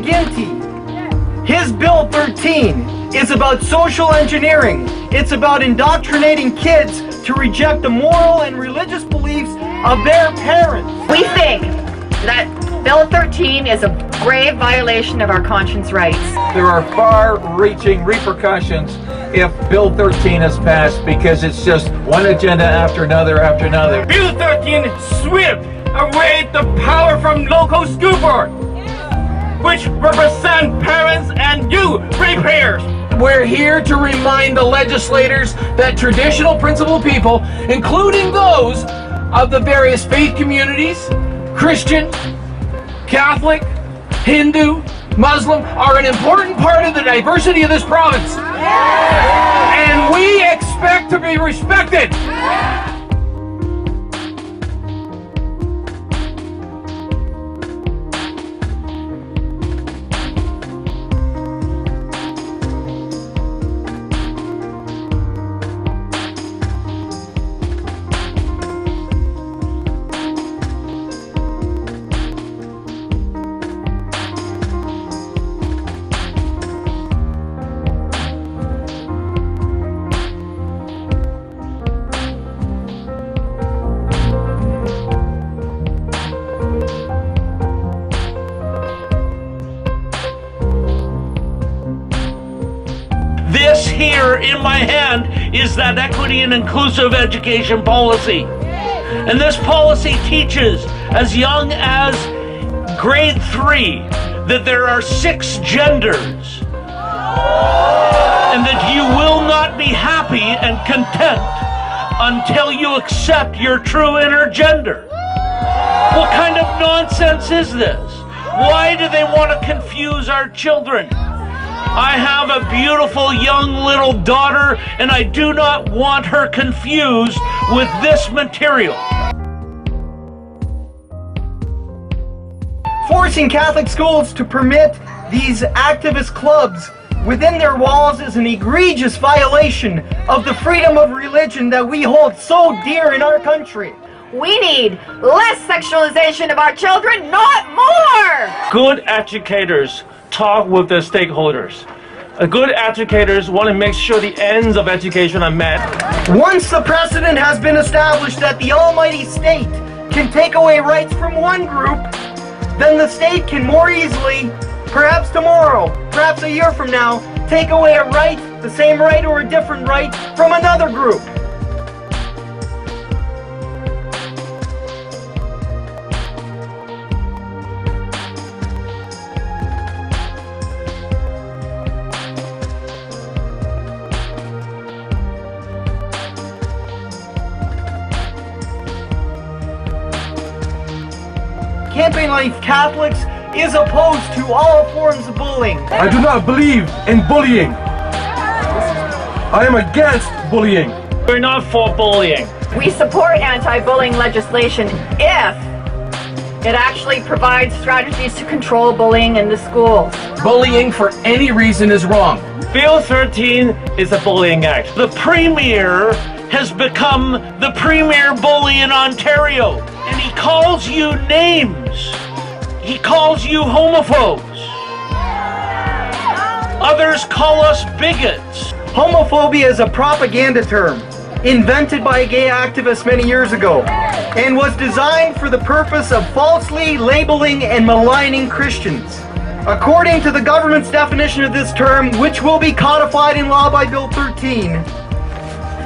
McGuinty. His Bill 13 is about social engineering. It's about indoctrinating kids to reject the moral and religious beliefs of their parents. We think that Bill 13 is a grave violation of our conscience rights. There are far-reaching repercussions if Bill 13 is passed because it's just one agenda after another after another. Bill 13 swept away the power from local school board, which represent parents and you, ratepayers. We're here to remind the legislators that traditional principled people, including those of the various faith communities, Christian, Catholic, Hindu, Muslim, are an important part of the diversity of this province. And we expect to be respected. This here in my hand is that equity and inclusive education policy. And this policy teaches as young as grade 3 that there are 6 genders and that you will not be happy and content until you accept your true inner gender. What kind of nonsense is this? Why do they want to confuse our children? I have a beautiful young little daughter, and I do not want her confused with this material. Forcing Catholic schools to permit these activist clubs within their walls is an egregious violation of the freedom of religion that we hold so dear in our country. We need less sexualization of our children, not more! Good educators talk with the stakeholders. Good educators want to make sure the ends of education are met. Once the precedent has been established that the almighty state can take away rights from one group, then the state can more easily, perhaps tomorrow, perhaps a year from now, take away a right, the same right or a different right, from another group. Campaign Life Catholics is opposed to all forms of bullying. I do not believe in bullying. I am against bullying. We're not for bullying. We support anti-bullying legislation if it actually provides strategies to control bullying in the schools. Bullying for any reason is wrong. Bill 13 is a bullying act. The Premier has become the premier bully in Ontario, and he calls you names. He calls you homophobes. Others call us bigots. Homophobia is a propaganda term invented by a gay activist many years ago and was designed for the purpose of falsely labeling and maligning Christians. According to the government's definition of this term, which will be codified in law by Bill 13,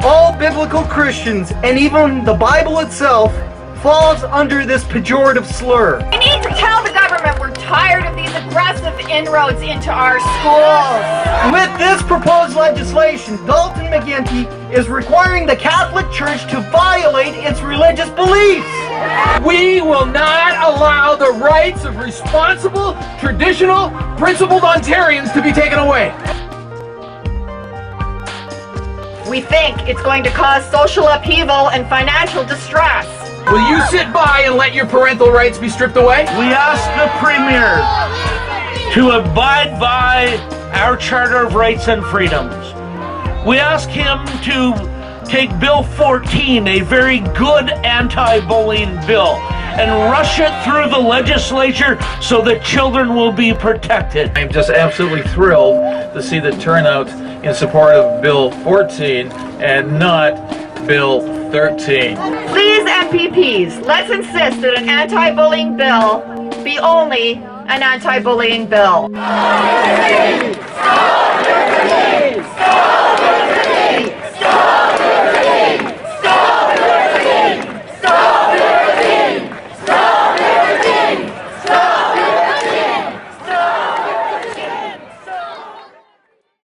all biblical Christians, and even the Bible itself, falls under this pejorative slur. We need to tell the government we're tired of these aggressive inroads into our schools. With this proposed legislation, Dalton McGuinty is requiring the Catholic Church to violate its religious beliefs. We will not allow the rights of responsible, traditional, principled Ontarians to be taken away. We think it's going to cause social upheaval and financial distress. Will you sit by and let your parental rights be stripped away? We ask the Premier to abide by our Charter of Rights and Freedoms. We ask him to take Bill 14, a very good anti-bullying bill, and rush it through the legislature so that children will be protected. I'm just absolutely thrilled to see the turnout in support of Bill 14 and not Bill 13. Please, MPPs, let's insist that an anti-bullying bill be only an anti-bullying bill.